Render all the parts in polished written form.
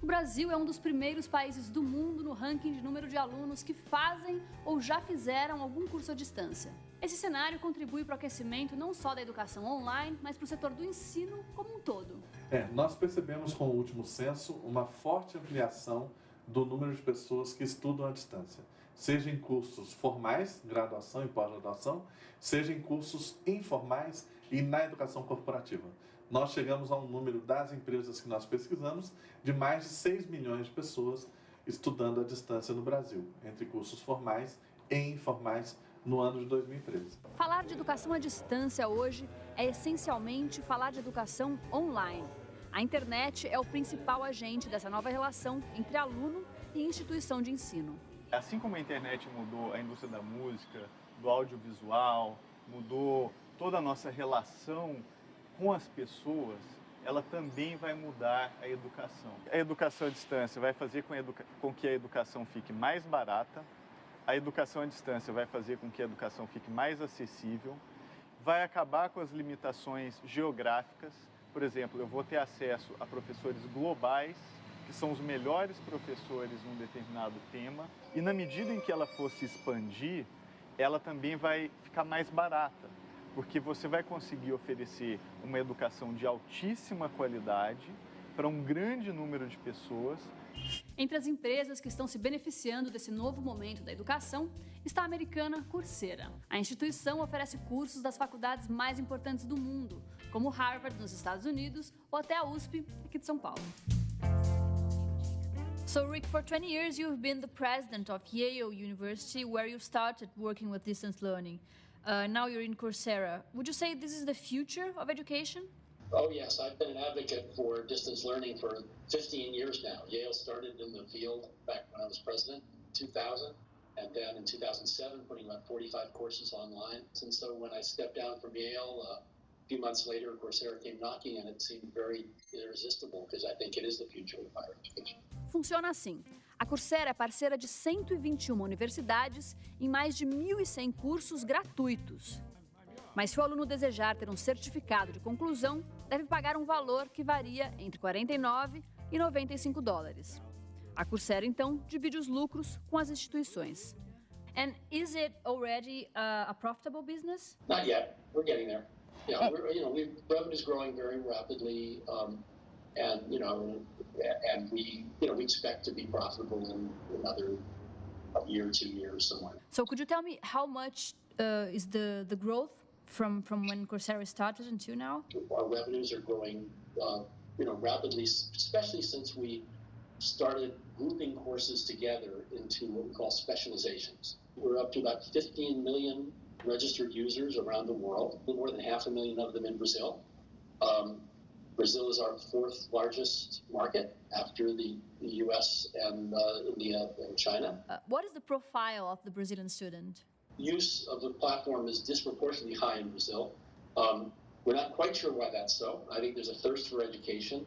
Brasil é um dos primeiros países do mundo no ranking de número de alunos que fazem ou já fizeram algum curso à distância. Esse cenário contribui para o aquecimento não só da educação online, mas para o setor do ensino como um todo. Nós percebemos com o último censo uma forte ampliação do número de pessoas que estudam à distância, seja em cursos formais, graduação e pós-graduação, seja em cursos informais e na educação corporativa. Nós chegamos a um número das empresas que nós pesquisamos de mais de 6 milhões de pessoas estudando à distância no Brasil, entre cursos formais e informais no ano de 2013. Falar de educação à distância hoje é essencialmente falar de educação online. A internet é o principal agente dessa nova relação entre aluno e instituição de ensino. Assim como a internet mudou a indústria da música, do audiovisual, mudou toda a nossa relação com as pessoas, ela também vai mudar a educação. A educação à distância vai fazer com que a educação fique mais barata, a educação à distância vai fazer com que a educação fique mais acessível, vai acabar com as limitações geográficas. Por exemplo, eu vou ter acesso a professores globais, que são os melhores professores num determinado tema, e na medida em que ela for se expandir, ela também vai ficar mais barata, porque você vai conseguir oferecer uma educação de altíssima qualidade para um grande número de pessoas. Entre as empresas que estão se beneficiando desse novo momento da educação está a americana Coursera. A instituição oferece cursos das faculdades mais importantes do mundo, como Harvard nos Estados Unidos ou até a USP aqui de São Paulo. So Rick, for 20 years you've been the president of Yale University, where you started working with distance learning. Now you're in Coursera. Would you say this is the future of education? Oh, yes. I've been an advocate for distance learning for 15 years now. Yale started in the field back when I was president in 2000, and then in 2007, putting about 45 courses online. And so when I stepped down from Yale, a few months later, Coursera came knocking, and it seemed very irresistible, because I think it is the future of higher education. Funciona assim. A Coursera é parceira de 121 universidades em mais de 1.100 cursos gratuitos. Mas se o aluno desejar ter um certificado de conclusão, deve pagar um valor que varia entre $49 e $95. A Coursera, então, divide os lucros com as instituições. And is it already a profitable business? Not yet. We're getting there. Yeah, revenue is growing very rapidly, and we expect to be profitable in another year, 2 years, somewhere. So could you tell me how much is the growth from when Coursera started until now? Our revenues are growing, rapidly, especially since we started grouping courses together into what we call specializations. We're up to about 15 million registered users around the world, more than 500,000 of them in Brazil. Brazil is our 4th largest market after the US and India and China. What is the profile of the Brazilian student? Use of the platform is disproportionately high in Brazil. We're not quite sure why that's so. I think there's a thirst for education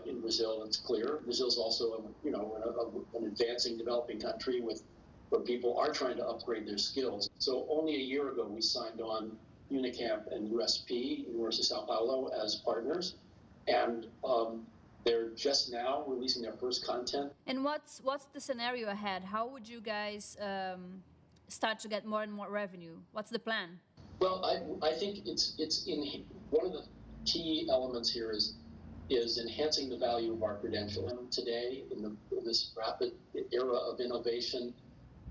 in Brazil. It's clear. Brazil is also, an advancing, developing country where people are trying to upgrade their skills. So only a year ago, we signed on Unicamp and USP, University of São Paulo, as partners, and they're just now releasing their first content. And what's the scenario ahead? How would you guys start to get more and more revenue? What's the plan? Well, I think it's in one of the key elements here is enhancing the value of our credential. And today, in this rapid era of innovation,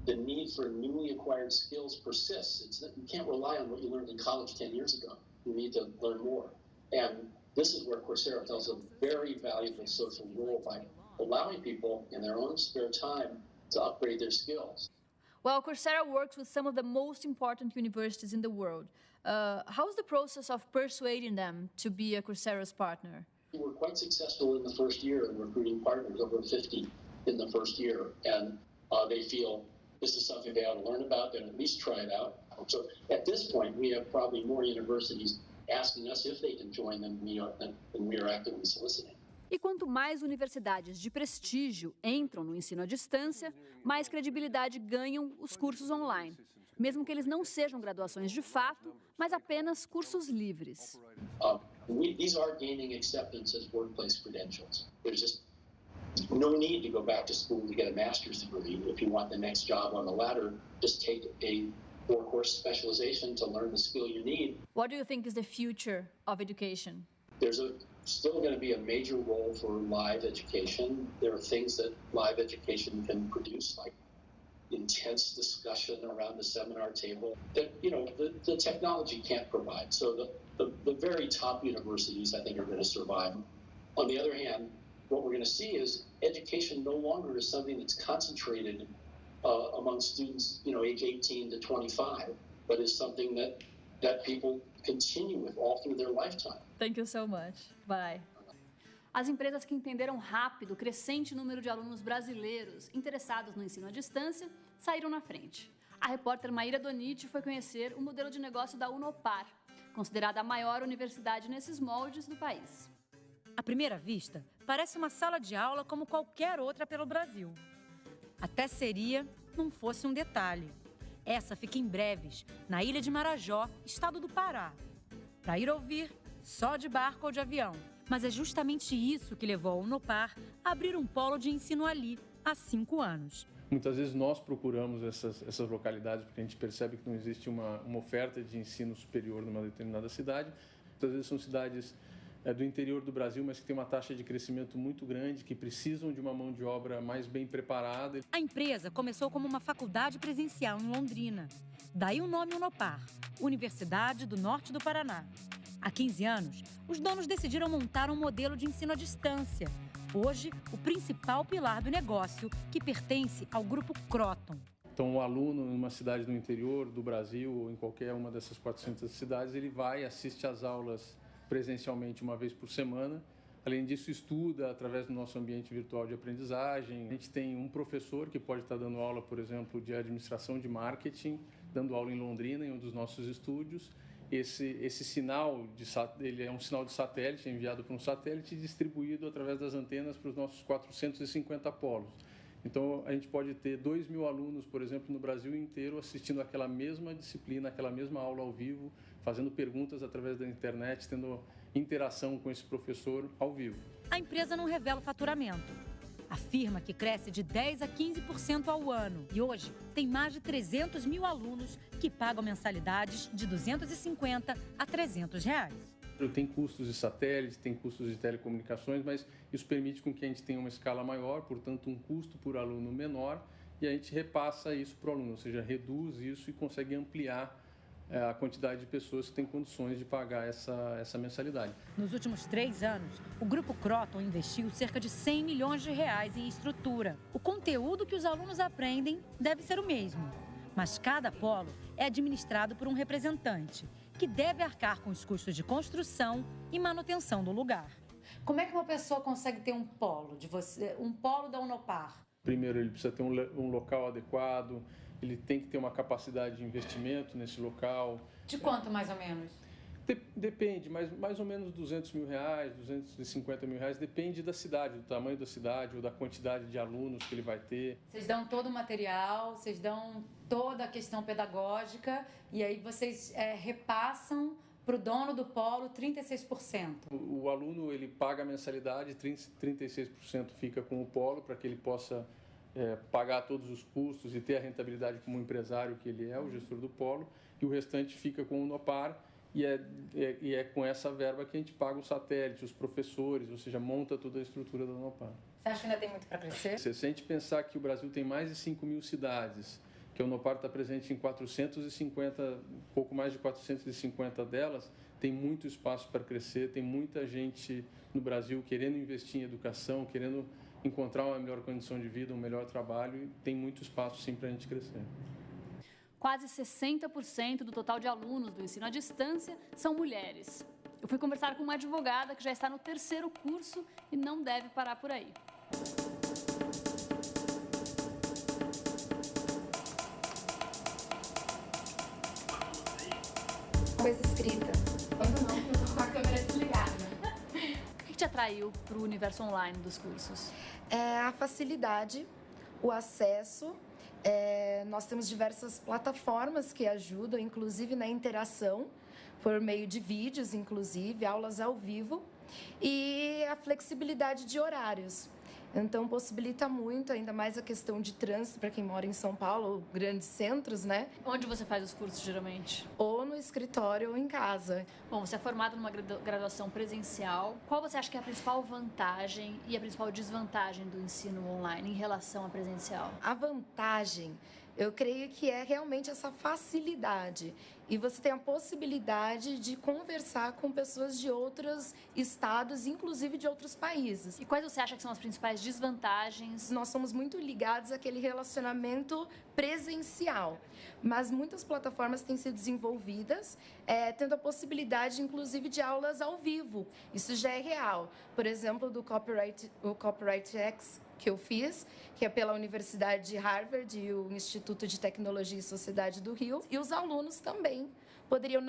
the need for newly acquired skills persists. You can't rely on what you learned in college 10 years ago. You need to learn more. And this is where Coursera fills a very valuable social role by allowing people in their own spare time to upgrade their skills. Well, Coursera works with some of the most important universities in the world. How's the process of persuading them to be a Coursera's partner? We were quite successful in the first year in recruiting partners, over 50 in the first year. And they feel this is something they ought to learn about, then at least try it out. So at this point, we have probably more universities asking us if they can join them than we are actively soliciting. E quanto mais universidades de prestígio entram no ensino à distância, mais credibilidade ganham os cursos online, mesmo que eles não sejam graduações de fato, mas apenas cursos livres. These are gaining acceptance as workplace credentials. There's just no need to go back to school to get a master's degree. If you want the next job on the ladder, just take a 4-course specialization to learn the skill you need. What do you think is the future of education? There's still going to be a major role for live education. There are things that live education can produce, like intense discussion around the seminar table that, the technology can't provide. So the very top universities, I think, are going to survive. On the other hand, what we're going to see is education no longer is something that's concentrated among students, age 18 to 25, but is something that people continue with all through their lifetime. Thank you so much. Bye. As empresas que entenderam rápido o crescente número de alunos brasileiros interessados no ensino à distância saíram na frente. A repórter Maíra Doniti foi conhecer o modelo de negócio da Unopar, considerada a maior universidade nesses moldes do país. À primeira vista, parece uma sala de aula como qualquer outra pelo Brasil. Até seria, não fosse um detalhe. Essa fica em Breves, na ilha de Marajó, estado do Pará. Para ir ouvir, só de barco ou de avião. Mas é justamente isso que levou a Unopar a abrir um polo de ensino ali, há 5 anos. Muitas vezes nós procuramos essas localidades porque a gente percebe que não existe uma oferta de ensino superior numa determinada cidade. Muitas vezes são cidades do interior do Brasil, mas que têm uma taxa de crescimento muito grande, que precisam de uma mão de obra mais bem preparada. A empresa começou como uma faculdade presencial em Londrina. Daí o nome Unopar, Universidade do Norte do Paraná. Há 15 anos, os donos decidiram montar um modelo de ensino à distância. Hoje, o principal pilar do negócio, que pertence ao grupo Croton. Então, o aluno em uma cidade do interior do Brasil, ou em qualquer uma dessas 400 cidades, ele vai e assiste às aulas presencialmente uma vez por semana. Além disso, estuda através do nosso ambiente virtual de aprendizagem. A gente tem um professor que pode estar dando aula, por exemplo, de administração de marketing, dando aula em Londrina, em um dos nossos estúdios. Esse sinal, ele é um sinal de satélite, enviado por um satélite e distribuído através das antenas para os nossos 450 polos. Então, a gente pode ter 2.000 alunos, por exemplo, no Brasil inteiro, assistindo aquela mesma disciplina, aquela mesma aula ao vivo, fazendo perguntas através da internet, tendo interação com esse professor ao vivo. A empresa não revela o faturamento. Afirma que cresce de 10% a 15% ao ano e hoje tem mais de 300 mil alunos que pagam mensalidades de R$ 250 a R$ 300. Tem custos de satélite, tem custos de telecomunicações, mas isso permite com que a gente tenha uma escala maior, portanto um custo por aluno menor, e a gente repassa isso para o aluno, ou seja, reduz isso e consegue ampliar a quantidade de pessoas que têm condições de pagar essa mensalidade. Nos últimos 3 anos, o Grupo Croton investiu cerca de R$100 milhões em estrutura. O conteúdo que os alunos aprendem deve ser o mesmo, mas cada polo é administrado por um representante, que deve arcar com os custos de construção e manutenção do lugar. Como é que uma pessoa consegue ter um polo da Unopar? Primeiro, ele precisa ter um local adequado, ele tem que ter uma capacidade de investimento nesse local. De quanto, mais ou menos? Depende, mas mais ou menos R$200 mil, R$250 mil, depende da cidade, do tamanho da cidade ou da quantidade de alunos que ele vai ter. Vocês dão todo o material, vocês dão toda a questão pedagógica e aí vocês repassam para o dono do polo 36%. O aluno ele paga a mensalidade, 36% fica com o polo para que ele possa pagar todos os custos e ter a rentabilidade como empresário que ele é, o gestor do polo, e o restante fica com o Unopar. E é com essa verba que a gente paga o satélite, os professores, ou seja, monta toda a estrutura da Unopar. Você acha que ainda tem muito para crescer? Se a gente pensar que o Brasil tem mais de 5.000 cidades, que a Unopar está presente em 450, pouco mais de 450 delas, tem muito espaço para crescer, tem muita gente no Brasil querendo investir em educação, querendo encontrar uma melhor condição de vida, um melhor trabalho, e tem muito espaço sim para a gente crescer. Quase 60% do total de alunos do ensino à distância são mulheres. Eu fui conversar com uma advogada que já está no 3º curso e não deve parar por aí. Coisa escrita. Quando não, eu tô com a câmera desligada. O que te atraiu para o universo online dos cursos? A facilidade, o acesso. Nós temos diversas plataformas que ajudam, inclusive na interação, por meio de vídeos, inclusive, aulas ao vivo, e a flexibilidade de horários. Então, possibilita muito, ainda mais a questão de trânsito para quem mora em São Paulo, grandes centros, né? Onde você faz os cursos, geralmente? Ou no escritório ou em casa. Bom, você é formado numa graduação presencial. Qual você acha que é a principal vantagem e a principal desvantagem do ensino online em relação ao presencial? A vantagem, eu creio que é realmente essa facilidade. E você tem a possibilidade de conversar com pessoas de outros estados, inclusive de outros países. E quais você acha que são as principais desvantagens? Nós somos muito ligados àquele relacionamento presencial, mas muitas plataformas têm sido desenvolvidas, tendo a possibilidade, inclusive, de aulas ao vivo. Isso já é real. Por exemplo, o Copyright X, que eu fiz, que é pela Universidade de Harvard e o Instituto de Tecnologia e Sociedade do Rio, e os alunos também poderiam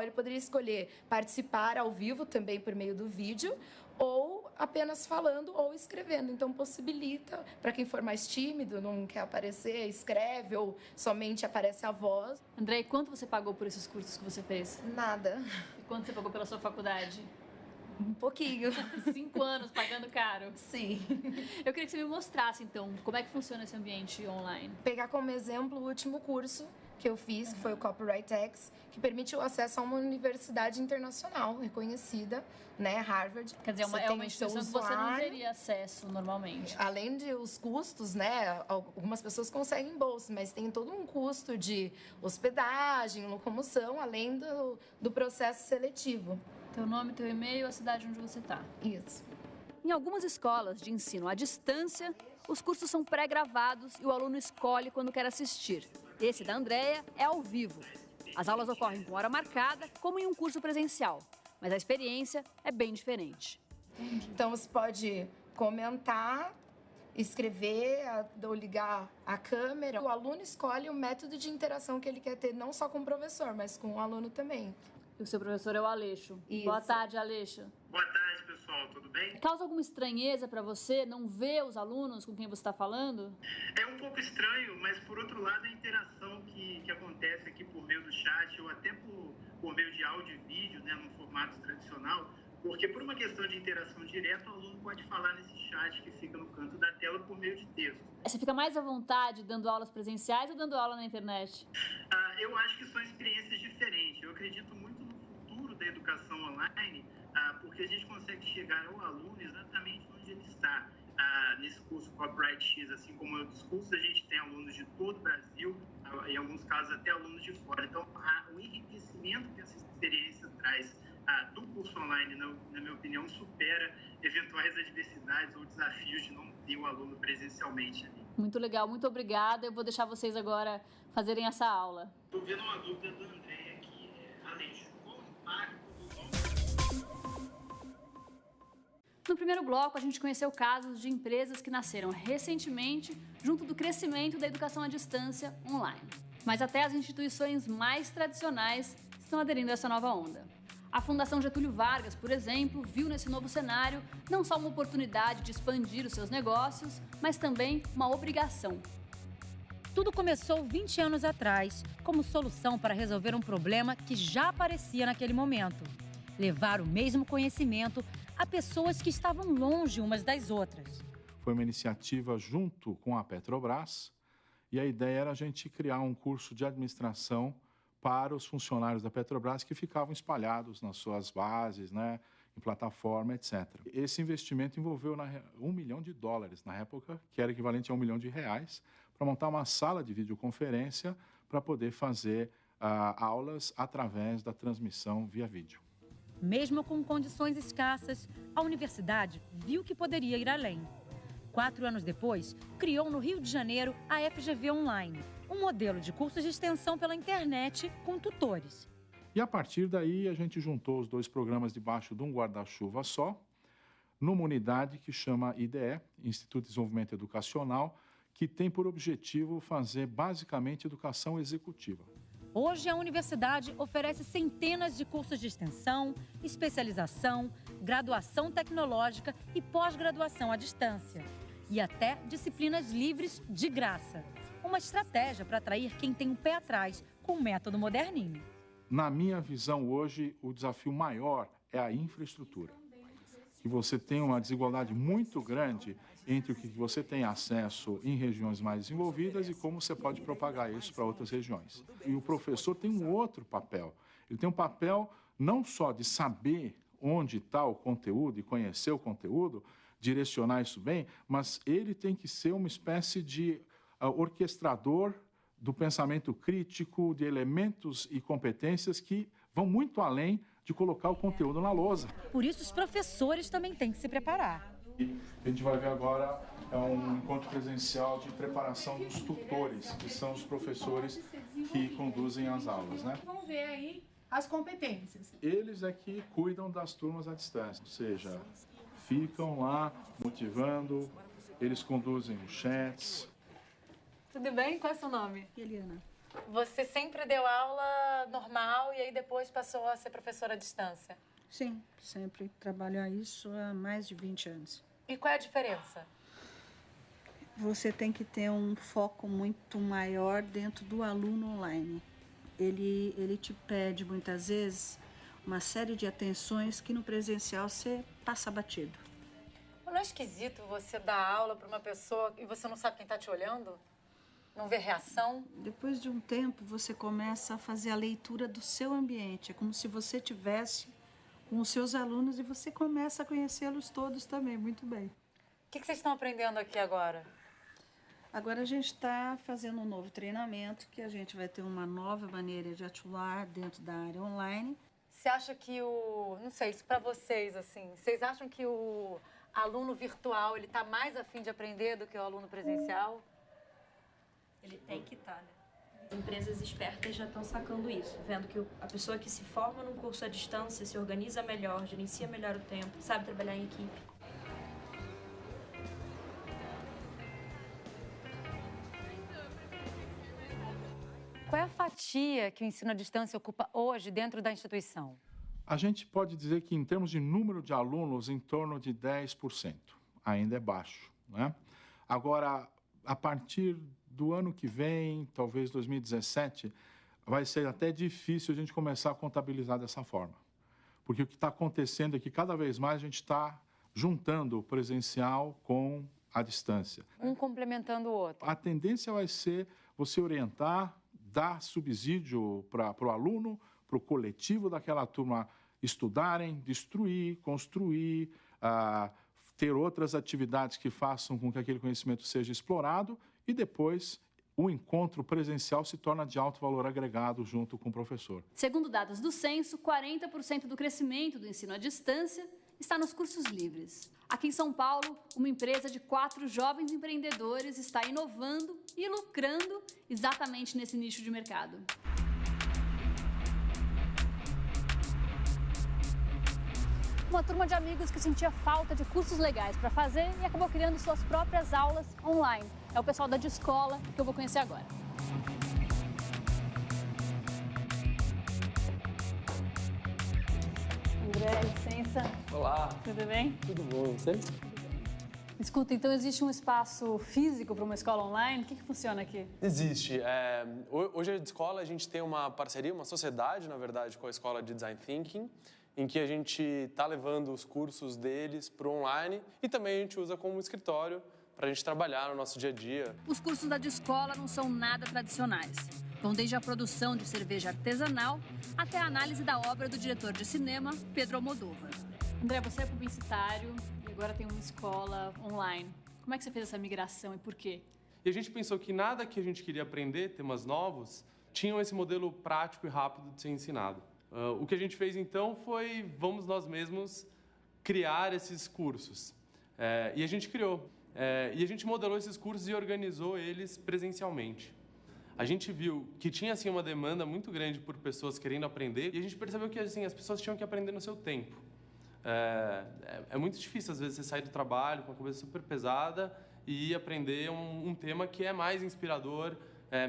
ele poderia escolher participar ao vivo também por meio do vídeo, ou apenas falando ou escrevendo. Então, possibilita, para quem for mais tímido, não quer aparecer, escreve ou somente aparece a voz. André, e quanto você pagou por esses cursos que você fez? Nada. E quanto você pagou pela sua faculdade? Um pouquinho. 5 anos pagando caro. Sim. Eu queria que você me mostrasse, então, como é que funciona esse ambiente online. Pegar como exemplo o último curso que eu fiz, que foi o Copyright X, que permite o acesso a uma universidade internacional reconhecida, né, Harvard. Quer dizer, é uma instituição que você não teria acesso normalmente. Além dos custos, né, algumas pessoas conseguem bolsa, mas tem todo um custo de hospedagem, locomoção, além do processo seletivo. Teu nome, teu e-mail, a cidade onde você está. Isso. Em algumas escolas de ensino à distância, os cursos são pré-gravados e o aluno escolhe quando quer assistir. Esse da Andréia é ao vivo. As aulas ocorrem com hora marcada, como em um curso presencial, mas a experiência é bem diferente. Então, você pode comentar, escrever, ou ligar a câmera. O aluno escolhe o método de interação que ele quer ter, não só com o professor, mas com o aluno também. E o seu professor é o Aleixo. Isso. Boa tarde, Aleixo. Boa tarde, pessoal. Tudo bem? Causa alguma estranheza para você não ver os alunos com quem você está falando? É um pouco estranho, mas por outro lado a interação que acontece aqui por meio do chat ou até por meio de áudio e vídeo, né, no formato tradicional, porque por uma questão de interação direta o aluno pode falar nesse chat que fica no canto da tela por meio de texto. Você fica mais à vontade dando aulas presenciais ou dando aula na internet? Eu acho que são experiências diferentes. Eu acredito muito no futuro da educação online, porque a gente consegue chegar ao aluno exatamente onde ele está. Nesse curso Copyright X, assim como em outros cursos, a gente tem alunos de todo o Brasil, em alguns casos até alunos de fora. Então, o enriquecimento que essa experiência traz do curso online, na minha opinião, supera eventuais adversidades ou desafios de não ter o aluno presencialmente ali. Muito legal, muito obrigada. Eu vou deixar vocês agora fazerem essa aula. Estou vendo uma dúvida do André aqui, Aleixo. Qual o impacto No primeiro bloco, a gente conheceu casos de empresas que nasceram recentemente junto do crescimento da educação à distância online. Mas até as instituições mais tradicionais estão aderindo a essa nova onda. A Fundação Getúlio Vargas, por exemplo, viu nesse novo cenário não só uma oportunidade de expandir os seus negócios, mas também uma obrigação. Tudo começou 20 anos atrás, como solução para resolver um problema que já aparecia naquele momento: levar o mesmo conhecimento a pessoas que estavam longe umas das outras. Foi uma iniciativa junto com a Petrobras e a ideia era a gente criar um curso de administração para os funcionários da Petrobras que ficavam espalhados nas suas bases, né, em plataforma, etc. Esse investimento envolveu $1 milhão na época, que era equivalente a R$1 milhão, para montar uma sala de videoconferência para poder fazer aulas através da transmissão via vídeo. Mesmo com condições escassas, a universidade viu que poderia ir além. 4 anos depois, criou no Rio de Janeiro a FGV Online, um modelo de cursos de extensão pela internet com tutores. E a partir daí, a gente juntou os dois programas debaixo de um guarda-chuva só, numa unidade que chama IDE, Instituto de Desenvolvimento Educacional, que tem por objetivo fazer basicamente educação executiva. Hoje, a universidade oferece centenas de cursos de extensão, especialização, graduação tecnológica e pós-graduação à distância. E até disciplinas livres de graça. Uma estratégia para atrair quem tem um pé atrás com o método moderninho. Na minha visão hoje, o desafio maior é a infraestrutura. que você tem uma desigualdade muito grande entre o que você tem acesso em regiões mais desenvolvidas e como você pode propagar isso para outras regiões. E o professor tem um outro papel. Ele tem um papel não só de saber onde está o conteúdo e conhecer o conteúdo, direcionar isso bem, mas ele tem que ser uma espécie de orquestrador do pensamento crítico, de elementos e competências que vão muito além de colocar o conteúdo na lousa. Por isso, os professores também têm que se preparar. A gente vai ver agora um encontro presencial de preparação dos tutores, que são os professores que conduzem as aulas, né? Vamos ver aí as competências. Eles é que cuidam das turmas à distância, ou seja, ficam lá motivando, eles conduzem os chats. Tudo bem? Qual é o seu nome? Eliana. Você sempre deu aula normal e aí depois passou a ser professora à distância? Sim, sempre trabalho a isso há mais de 20 anos. E qual é a diferença? Você tem que ter um foco muito maior dentro do aluno online. Ele te pede, muitas vezes, uma série de atenções que no presencial você passa batido. Não é esquisito você dar aula para uma pessoa e você não sabe quem está te olhando? Não vê reação? Depois de um tempo, você começa a fazer a leitura do seu ambiente. É como se você estivesse com os seus alunos e você começa a conhecê-los todos também, muito bem. O que vocês estão aprendendo aqui agora? Agora a gente está fazendo um novo treinamento, que a gente vai ter uma nova maneira de atuar dentro da área online. Você acha que não sei, isso para vocês, assim, vocês acham que o aluno virtual, ele está mais afim de aprender do que o aluno presencial? Ele tem que estar, né? Empresas espertas já estão sacando isso, vendo que a pessoa que se forma num curso à distância se organiza melhor, gerencia melhor o tempo, sabe trabalhar em equipe. Qual é a fatia que o ensino à distância ocupa hoje dentro da instituição? A gente pode dizer que, em termos de número de alunos, em torno de 10%. Ainda é baixo, né? Agora, a partir do ano que vem, talvez 2017, vai ser até difícil a gente começar a contabilizar dessa forma. Porque o que está acontecendo é que cada vez mais a gente está juntando o presencial com a distância. Um complementando o outro. A tendência vai ser você orientar, dar subsídio para o aluno, para o coletivo daquela turma estudarem, destruir, construir, ter outras atividades que façam com que aquele conhecimento seja explorado e depois o encontro presencial se torna de alto valor agregado junto com o professor. Segundo dados do censo, 40% do crescimento do ensino à distância está nos cursos livres. Aqui em São Paulo, uma empresa de 4 jovens empreendedores está inovando e lucrando exatamente nesse nicho de mercado. Uma turma de amigos que sentia falta de cursos legais para fazer e acabou criando suas próprias aulas online. É o pessoal da Descola que eu vou conhecer agora. André, licença. Olá. Tudo bem? Tudo bom, você? Escuta, então existe um espaço físico para uma escola online? O que funciona aqui? Existe. Hoje a Descola, a gente tem uma parceria, uma sociedade, na verdade, com a Escola de Design Thinking, em que a gente está levando os cursos deles para o online e também a gente usa como escritório para a gente trabalhar no nosso dia a dia. Os cursos da Descola não são nada tradicionais. Vão desde a produção de cerveja artesanal até a análise da obra do diretor de cinema, Pedro Almodóvar. André, você é publicitário e agora tem uma escola online. Como é que você fez essa migração e por quê? E a gente pensou que nada que a gente queria aprender, temas novos, tinham esse modelo prático e rápido de ser ensinado. O que a gente fez então foi, vamos nós mesmos criar esses cursos. E a gente criou. E a gente modelou esses cursos e organizou eles presencialmente. A gente viu que tinha assim, uma demanda muito grande por pessoas querendo aprender e a gente percebeu que assim, as pessoas tinham que aprender no seu tempo. É muito difícil, às vezes, você sair do trabalho com a cabeça super pesada e aprender um tema que é mais inspirador,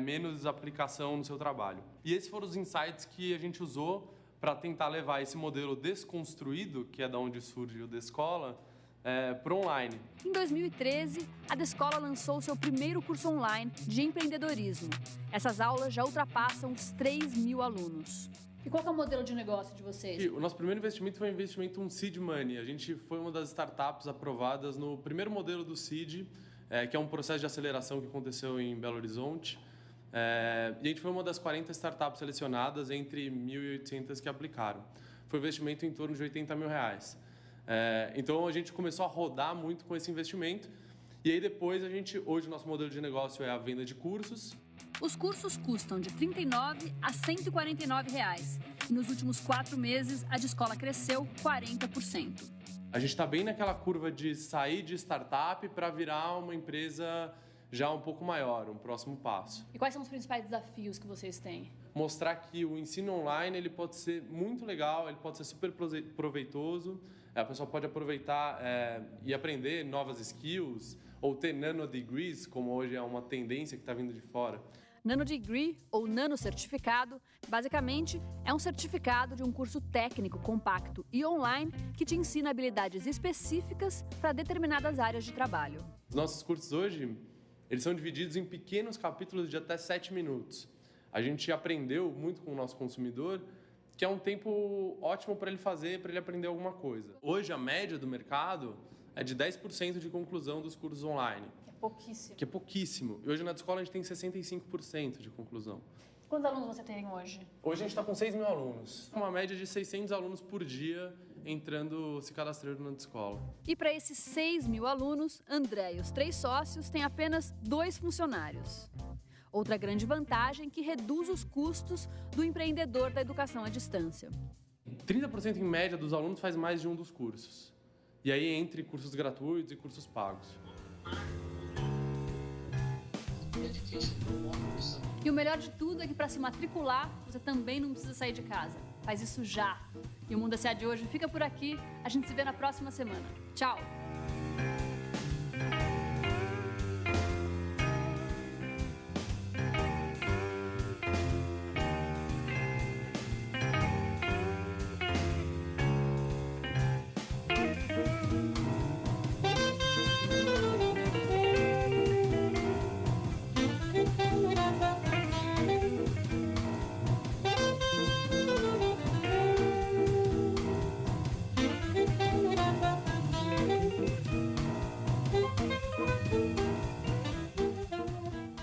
menos aplicação no seu trabalho. E esses foram os insights que a gente usou para tentar levar esse modelo desconstruído, que é da onde surge o Descola, para online. Em 2013, a Descola lançou seu primeiro curso online de empreendedorismo. Essas aulas já ultrapassam os 3.000 alunos. E qual que é o modelo de negócio de vocês? O nosso primeiro investimento foi um investimento, um seed money. A gente foi uma das startups aprovadas no primeiro modelo do seed, que é um processo de aceleração que aconteceu em Belo Horizonte. E a gente foi uma das 40 startups selecionadas entre 1.800 que aplicaram. Foi um investimento em torno de R$80 mil. Então a gente começou a rodar muito com esse investimento. E aí depois hoje o nosso modelo de negócio é a venda de cursos. Os cursos custam de R$ 39 a R$ 149. E nos últimos 4 meses, a Descola cresceu 40%. A gente está bem naquela curva de sair de startup para virar uma empresa já um pouco maior, um próximo passo. E quais são os principais desafios que vocês têm? Mostrar que o ensino online ele pode ser muito legal, ele pode ser super proveitoso, a pessoa pode aproveitar e aprender novas skills, ou ter nanodegrees, como hoje é uma tendência que está vindo de fora. Nanodegree, ou nanocertificado, basicamente é um certificado de um curso técnico compacto e online que te ensina habilidades específicas para determinadas áreas de trabalho. Os nossos cursos hoje, eles são divididos em pequenos capítulos de até 7 minutos. A gente aprendeu muito com o nosso consumidor, que é um tempo ótimo para ele aprender alguma coisa. Hoje, a média do mercado é de 10% de conclusão dos cursos online. Pouquíssimo. Que é pouquíssimo. E hoje na Descola a gente tem 65% de conclusão. Quantos alunos você tem hoje? Hoje a gente está com 6 mil alunos. Uma média de 600 alunos por dia se cadastrando na Descola. E para esses 6 mil alunos, André e os 3 sócios têm apenas 2 funcionários. Outra grande vantagem que reduz os custos do empreendedor da educação à distância. 30% em média dos alunos faz mais de um dos cursos. E aí entre cursos gratuitos e cursos pagos. E o melhor de tudo é que para se matricular, você também não precisa sair de casa. Faz isso já. E o Mundo S.A. de hoje fica por aqui. A gente se vê na próxima semana. Tchau!